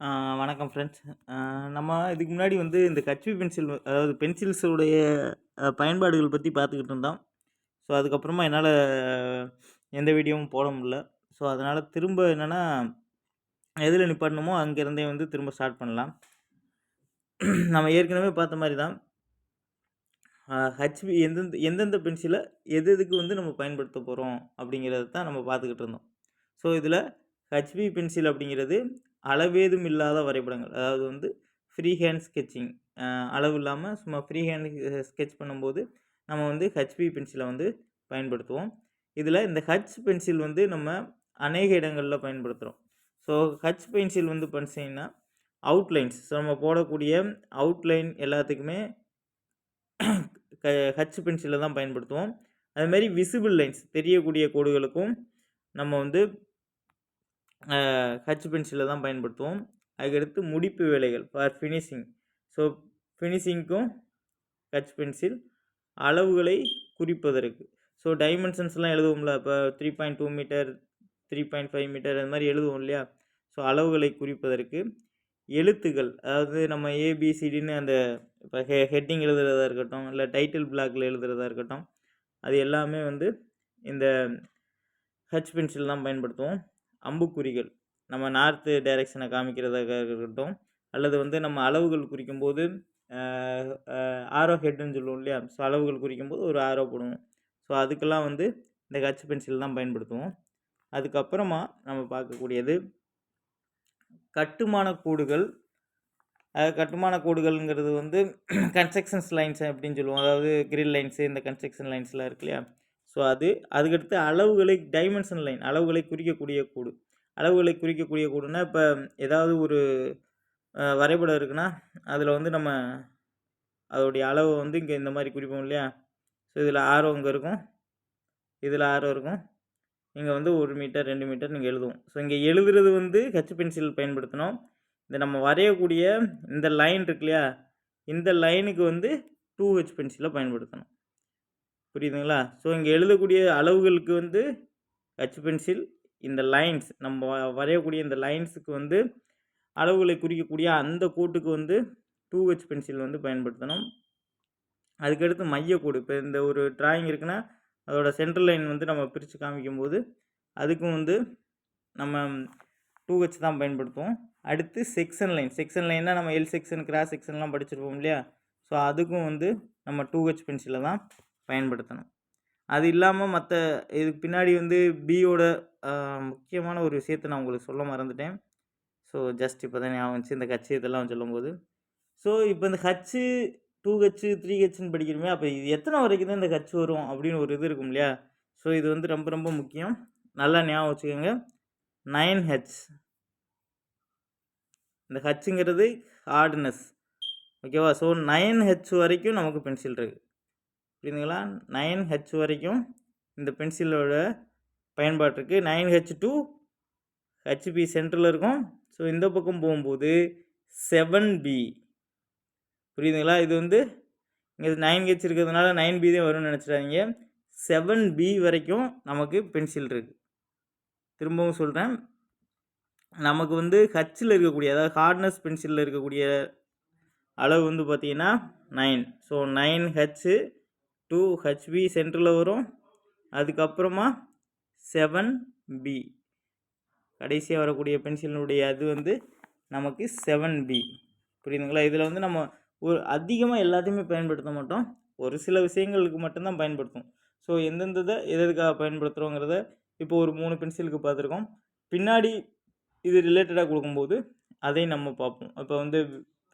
வணக்கம் ஃப்ரெண்ட்ஸ். நம்ம இதுக்கு முன்னாடி வந்து இந்த கட்சி பென்சில் அதாவது பென்சில்ஸுடைய பயன்பாடுகள் பற்றி பார்த்துக்கிட்டு இருந்தோம். ஸோ அதுக்கப்புறமா என்னால் எந்த வீடியோவும் போட முடியல. ஸோ அதனால் திரும்ப என்னென்னா எதில் நிப்பாட்டணுமோ அங்கேருந்தே வந்து திரும்ப ஸ்டார்ட் பண்ணலாம். நம்ம ஏற்கனவே பார்த்த மாதிரி தான் ஹச்பி எந்தெந்த பென்சிலை எதுக்கு வந்து நம்ம பயன்படுத்த போகிறோம் அப்படிங்கிறத தான் நம்ம பார்த்துக்கிட்டு இருந்தோம். ஸோ இதில் ஹச்பி பென்சில் அப்படிங்கிறது அளவேதும் இல்லாத வரைபடங்கள், அதாவது வந்து ஃப்ரீ ஹேண்ட் ஸ்கெட்சிங், அளவு இல்லாமல் சும்மா ஃப்ரீ ஹேண்ட் ஸ்கெட்ச் பண்ணும்போது நம்ம வந்து ஹச்பி பென்சிலை வந்து பயன்படுத்துவோம். இதில் இந்த ஹச் பென்சில் வந்து நம்ம அநேக இடங்களில் பயன்படுத்துகிறோம். ஸோ ஹச் பென்சில் வந்து பார்த்தீங்கன்னா அவுட்லைன்ஸ், ஸோ நம்ம போடக்கூடிய அவுட்லைன் எல்லாத்துக்குமே ஹச் பென்சிலை தான் பயன்படுத்துவோம். அதுமாரி விசிபிள் லைன்ஸ், தெரியக்கூடிய கோடுகளுக்கும் நம்ம வந்து ஹச் பென்சிலை தான் பயன்படுத்துவோம். அதுக்கடுத்து முடிப்பு வேலைகள் ஃபார் ஃபினிஷிங், ஸோ ஃபினிஷிங்க்கும் ஹச் பென்சில். அளவுகளை குறிப்பதற்கு, ஸோ டைமென்ஷன்ஸ்லாம் எழுதுவோம்ல, இப்போ 3.2 மீட்டர், 3.5 மீட்டர் அது மாதிரி எழுதுவோம் இல்லையா? ஸோ அளவுகளை குறிப்பதற்கு. எழுத்துக்கள், அதாவது நம்ம ஏபிசிடின்னு அந்த இப்போ ஹெட்டிங் எழுதுறதா இருக்கட்டும், இல்லை டைட்டில் பிளாக்ல எழுதுறதா இருக்கட்டும், அது எல்லாமே வந்து இந்த ஹச் பென்சில் தான் பயன்படுத்துவோம். அம்புக்குறிகள், நம்ம நார்த்து டைரெக்ஷனை காமிக்கிறதாக இருக்கட்டும், அல்லது வந்து நம்ம அளவுகள் குறிக்கும்போது ஆரோ ஹெட்டுன்னு சொல்லுவோம் இல்லையா? ஸோ அளவுகள் குறிக்கும்போது ஒரு ஆரோ போடுவோம். ஸோ அதுக்கெல்லாம் வந்து இந்த ஹச் பென்சில் தான் பயன்படுத்துவோம். அதுக்கப்புறமா நம்ம பார்க்கக்கூடியது கட்டுமான கோடுகள். கட்டுமான கோடுகள்ங்கிறது வந்து கன்ஸ்ட்ரக்ஷன்ஸ் லைன்ஸ் அப்படின்னு சொல்லுவோம். அதாவது கிரில் லைன்ஸு, இந்த கன்ஸ்ட்ரக்ஷன் லைன்ஸ்லாம் இருக்கு இல்லையா? ஸோ அதுக்கடுத்து அளவுகளை, டைமென்ஷன் லைன், அளவுகளை குறிக்கக்கூடிய கோடு. அளவுகளை குறிக்கக்கூடிய கோடுனா, இப்போ ஏதாவது ஒரு வரைபடம் இருக்குன்னா அதில் வந்து நம்ம அதோடைய அளவை வந்து இங்கே இந்த மாதிரி குறிப்போம் இல்லையா? ஸோ இதில் ஆரோ இங்கே இருக்கும், இதில் ஆரோ இருக்கும், இங்கே வந்து 1 மீட்டர் 2 மீட்டர் நீங்கள் எழுதுவோம். ஸோ இங்கே எழுதுறது வந்து ஹச் பென்சில் பயன்படுத்தணும். இந்த நம்ம வரையக்கூடிய இந்த லைன் இருக்கு இல்லையா? இந்த லைனுக்கு வந்து 2H பென்சிலை பயன்படுத்தணும். புரியுதுங்களா? ஸோ இங்கே எழுதக்கூடிய அளவுகளுக்கு வந்து ஹச் பென்சில், இந்த லைன்ஸ் நம்ம வரையக்கூடிய இந்த லைன்ஸுக்கு வந்து அளவுகளை குறிக்கக்கூடிய அந்த கோட்டுக்கு வந்து 2H பென்சில் வந்து பயன்படுத்தணும். அதுக்கடுத்து மையக்கோடு, இப்போ இந்த ஒரு டிராயிங் இருக்குன்னா அதோட சென்ட்ரல் லைன் வந்து நம்ம பிரித்து காமிக்கும்போது அதுக்கும் வந்து நம்ம 2H தான் பயன்படுத்துவோம். அடுத்து செக்ஷன் லைன், செக்ஷன் லைன்னா நம்ம எல் செக்ஷன், கிராஸ் செக்ஷன்லாம் படிச்சிருப்போம் இல்லையா? ஸோ அதுக்கும் வந்து நம்ம 2H பென்சிலை தான் பயன்படுத்தணும். அது இல்லாமல் மற்ற இதுக்கு பின்னாடி வந்து பியோட முக்கியமான ஒரு விஷயத்தை நான் உங்களுக்கு சொல்ல மறந்துட்டேன். ஸோ ஜஸ்ட் இப்போ தான் ஞாபகம் வந்துச்சு இந்த ஹச் இதெல்லாம் சொல்லும்போது. ஸோ இப்போ இந்த ஹச்சு 2H 3Hன்னு படிக்கிறோமே, அப்போ இது எத்தனை வரைக்கும் தான் இந்த ஹச் வரும் அப்படின்னு ஒரு இது இருக்கும் இல்லையா? ஸோ இது வந்து ரொம்ப ரொம்ப முக்கியம், நல்லா ஞாபகம் வச்சுக்கோங்க. 9H, இந்த ஹச்சுங்கிறது ஹார்ட்னஸ், ஓகேவா? ஸோ 9H வரைக்கும் நமக்கு பென்சில் இருக்குது, புரியுதுங்களா? 9H வரைக்கும் இந்த பென்சிலோட பயன்பாடு இருக்குது. 9H to ஹச்பி சென்டரில் இருக்கும். ஸோ இந்த பக்கம் போகும்போது 7B, புரியுதுங்களா? இது வந்து இங்கே 9H இருக்கிறதுனால 9B தான் வரும்னு நினச்சிடாதீங்க. 7B வரைக்கும் நமக்கு பென்சில் இருக்குது. திரும்பவும் சொல்கிறேன், நமக்கு வந்து ஹச்சில் இருக்கக்கூடிய, அதாவது ஹார்ட்னஸ் பென்சிலில் இருக்கக்கூடிய அளவு வந்து பார்த்திங்கன்னா 9. ஸோ 9H to HB சென்டரில் வரும். அதுக்கப்புறமா 7B கடைசியாக வரக்கூடிய பென்சிலினுடைய அது வந்து நமக்கு 7B, புரியுதுங்களா? இதில் வந்து நம்ம ஒரு அதிகமாக எல்லாத்தையுமே பயன்படுத்த மாட்டோம், ஒரு சில விஷயங்களுக்கு மட்டும்தான் பயன்படுத்தும். ஸோ எந்தெந்த எதுக்காக பயன்படுத்துகிறோங்கிறத இப்போ ஒரு 3 பென்சிலுக்கு பார்த்துருக்கோம். பின்னாடி இது ரிலேட்டடாக கொடுக்கும்போது அதையும் நம்ம பார்ப்போம். இப்போ வந்து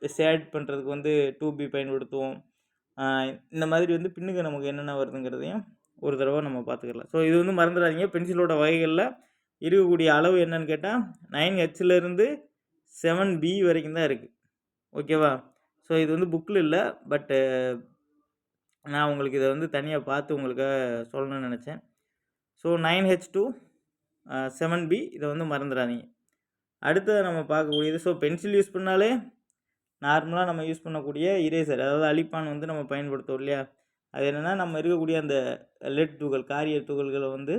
ஷேட் பண்ணுறதுக்கு வந்து 2B பயன்படுத்துவோம். இந்த மாதிரி வந்து பின்னுக்கு நமக்கு என்னென்ன வருதுங்கிறதையும் ஒரு தடவை நம்ம பார்த்துக்கலாம். ஸோ இது வந்து மறந்துடாதீங்க, பென்சிலோட வகைகளில் இருக்கக்கூடிய அளவு என்னன்னு கேட்டால் 9Hலேருந்து 7B வரைக்கும் தான் இருக்குது, ஓகேவா? ஸோ இது வந்து புக்கில் இல்லை, பட்டு நான் உங்களுக்கு இதை வந்து தனியாக பார்த்து உங்களுக்காக சொல்லணும்னு நினச்சேன். ஸோ 9H to 7B இதை வந்து மறந்துடாதீங்க. அடுத்தது நம்ம பார்க்கக்கூடியது, ஸோ பென்சில் யூஸ் பண்ணாலே நார்மலாக நம்ம யூஸ் பண்ணக்கூடிய இரேசர், அதாவது அழிப்பான் வந்து நம்ம பயன்படுத்துவோம் இல்லையா? அது என்னென்னா, நம்ம இருக்கக்கூடிய அந்த லெட் துகள், காரிய துகள்களை வந்து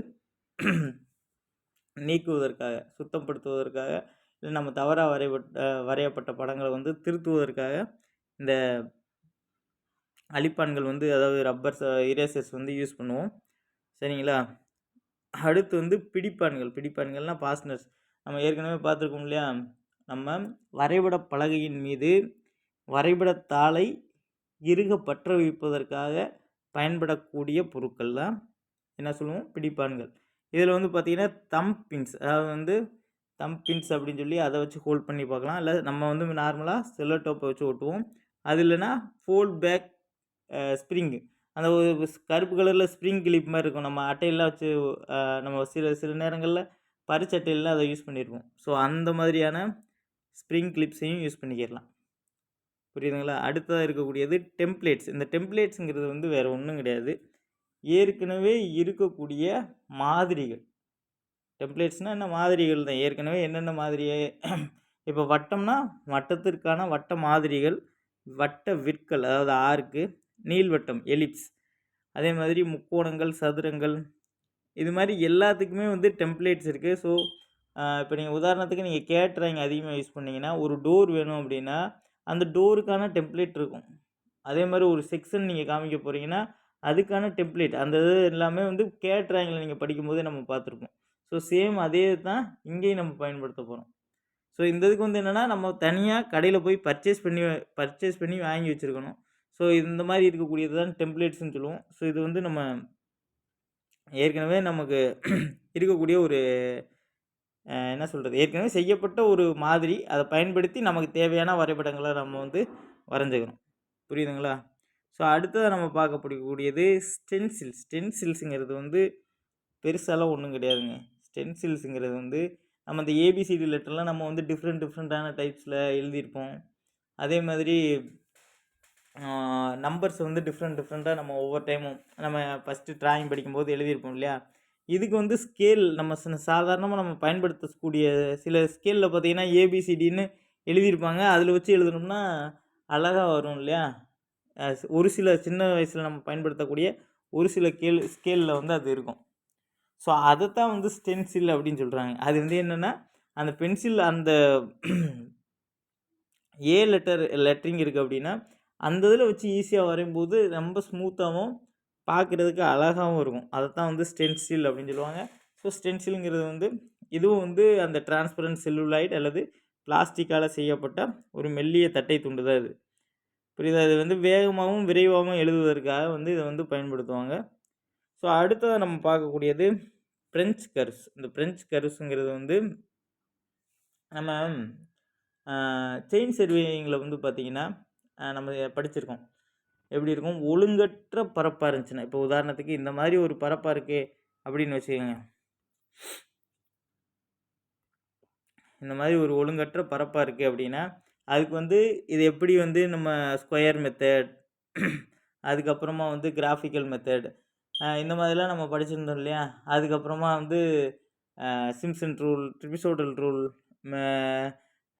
நீக்குவதற்காக, சுத்தப்படுத்துவதற்காக இல்லை நம்ம தவறாக வரையப்பட்ட படங்களை வந்து திருத்துவதற்காக இந்த அழிப்பான்கள் வந்து அதாவது ரப்பர் இரேசர்ஸ் வந்து யூஸ் பண்ணுவோம். சரிங்களா? அடுத்து வந்து பிடிப்பான்கள்னால் பாஸ்னர்ஸ். நம்ம ஏற்கனவே பார்த்துருக்கோம் இல்லையா? நம்ம வரைபட பலகையின் மீது வரைபடத்தாளை இறுக பற்ற வைப்பதற்காக பயன்படக்கூடிய பொருட்கள் தான் என்ன சொல்லுவோம்? பிடிப்பான்கள். இதில் வந்து பார்த்திங்கன்னா தம்பின்ஸ், அதாவது வந்து தம்பின்ஸ் அப்படின்னு சொல்லி அதை வச்சு ஹோல்ட் பண்ணி பார்க்கலாம். இல்லை நம்ம வந்து நார்மலாக செல்லோ டோப்பை வச்சு ஒட்டுவோம். அது இல்லைன்னா ஃபோல்ட் பேக் ஸ்ப்ரிங்கு, அந்த ஒரு கருப்பு கலரில் ஸ்ப்ரிங் கிளிப் மாதிரி இருக்கும். நம்ம அட்டையெல்லாம் வச்சு நம்ம சில நேரங்களில் பரிச்சட்டையெல்லாம் அதை யூஸ் பண்ணியிருப்போம். ஸோ அந்த மாதிரியான ஸ்ப்ரிங் கிளிப்ஸையும் யூஸ் பண்ணிக்கிடலாம். புரியுதுங்களா? அடுத்ததாக இருக்கக்கூடியது டெம்ப்ளேட்ஸ். இந்த டெம்ப்ளேட்ஸுங்கிறது வந்து வேறு ஒன்றும் கிடையாது, ஏற்கனவே இருக்கக்கூடிய மாதிரிகள். டெம்ப்ளேட்ஸ்னால் என்ன? மாதிரிகள் தான். ஏற்கனவே என்னென்ன மாதிரியை இப்போ வட்டம்னா வட்டத்திற்கான வட்ட மாதிரிகள், வட்ட விற்கள் அதாவது ஆர்க்கு, நீள்வட்டம் எலிப்ஸ், அதே மாதிரி முக்கோணங்கள், சதுரங்கள், இது மாதிரி எல்லாத்துக்குமே வந்து டெம்ப்ளேட்ஸ் இருக்குது. ஸோ இப்போ நீங்கள் உதாரணத்துக்கு நீங்கள் கேட்ராயிங் அதிகமாக யூஸ் பண்ணிங்கன்னா, ஒரு டோர் வேணும் அப்படின்னா அந்த டோருக்கான டெம்ப்ளேட் இருக்கும். அதே மாதிரி ஒரு செக்ஷன் நீங்கள் காமிக்க போகிறீங்கன்னா அதுக்கான டெம்ப்ளேட், அந்த இது எல்லாமே வந்து கேட்ராயிங்கில் நீங்கள் படிக்கும்போதே நம்ம பார்த்துருப்போம். ஸோ சேம் அதே தான் இங்கேயும் நம்ம பயன்படுத்த போகிறோம். ஸோ இந்த இதுக்கு வந்து என்னென்னா, நம்ம தனியாக கடையில் போய் பர்ச்சேஸ் பண்ணி வாங்கி வச்சுருக்கணும். ஸோ இந்த மாதிரி இருக்கக்கூடியது தான் டெம்ப்ளேட்ஸ்னு சொல்லுவோம். ஸோ இது வந்து நம்ம ஏற்கனவே நமக்கு இருக்கக்கூடிய ஒரு என்ன சொல்கிறது, ஏற்கனவே செய்யப்பட்ட ஒரு மாதிரி, அதை பயன்படுத்தி நமக்கு தேவையான வரைபடங்களை நம்ம வந்து வரைஞ்சிக்கிறோம். புரியுதுங்களா? ஸோ அடுத்ததாக நம்ம பார்க்கக்கூடியது ஸ்டென்சில்ஸுங்கிறது வந்து பெருசாலாம் ஒன்றும் கிடையாதுங்க. ஸ்டென்சில்ஸுங்கிறது வந்து நம்ம இந்த ஏபிசிடி லெட்டர்லாம் நம்ம வந்து டிஃப்ரெண்ட்டான டைப்ஸில் எழுதியிருப்போம். அதே மாதிரி நம்பர்ஸ் வந்து டிஃப்ரெண்ட்டாக நம்ம ஒவ்வொரு டைமும் நம்ம ஃபஸ்ட்டு ட்ராயிங் படிக்கும்போது எழுதியிருப்போம் இல்லையா? இதுக்கு வந்து ஸ்கேல் நம்ம சாதாரணமாக நம்ம பயன்படுத்தக்கூடிய சில ஸ்கேலில் பார்த்திங்கன்னா ஏபிசிடின்னு எழுதியிருப்பாங்க. அதில் வச்சு எழுதணும்னா அழகாக வரும் இல்லையா? ஒரு சில சின்ன வயசில் நம்ம பயன்படுத்தக்கூடிய ஒரு சில ஸ்கேலில் வந்து அது இருக்கும். ஸோ அதைத்தான் வந்து ஸ்டென்சில் அப்படின்னு சொல்கிறாங்க. அது வந்து என்னென்னா, அந்த பென்சில் அந்த லெட்டரிங் இருக்குது அப்படின்னா அந்த இதில் வச்சு ஈஸியாக வரையும்போது ரொம்ப ஸ்மூத்தாகவும் பார்க்குறதுக்கு அழகாகவும் இருக்கும். அதைத்தான் வந்து ஸ்டென்சில் அப்படின்னு சொல்லுவாங்க. ஸோ ஸ்டென்சிலுங்கிறது வந்து இதுவும் வந்து அந்த டிரான்ஸ்பரண்ட் செல்லுலாய்டு அல்லது பிளாஸ்டிக்கால் செய்யப்பட்ட ஒரு மெல்லிய தட்டை துண்டு தான் இது. புரியுதா? இது வந்து வேகமாகவும் விரைவாகவும் எழுதுவதற்காக வந்து இதை வந்து பயன்படுத்துவாங்க. ஸோ அடுத்ததாக நம்ம பார்க்கக்கூடியது ஃப்ரெஞ்ச் கர்வ்ஸ். இந்த ஃப்ரெஞ்ச் கர்வ்ஸுங்கிறது வந்து நம்ம செயின் சர்வேயிங்கில் வந்து பார்த்திங்கன்னா நம்ம படிச்சிருக்கோம். எப்படி இருக்கும்? ஒழுங்கற்ற பரப்பாக இருந்துச்சுன்னா, இப்போ உதாரணத்துக்கு இந்த மாதிரி ஒரு பரப்பாக இருக்குது அப்படின்னு வச்சுக்கோங்க. இந்த மாதிரி ஒரு ஒழுங்கற்ற பரப்பாக இருக்குது அப்படின்னா அதுக்கு வந்து இது எப்படி வந்து நம்ம ஸ்கொயர் மெத்தட், அதுக்கப்புறமா வந்து கிராஃபிக்கல் மெத்தட், இந்த மாதிரிலாம் நம்ம படிச்சிருந்தோம் இல்லையா? அதுக்கப்புறமா வந்து சிம்ப்சன் ரூல், ட்ரெபிசோடல் ரூல்,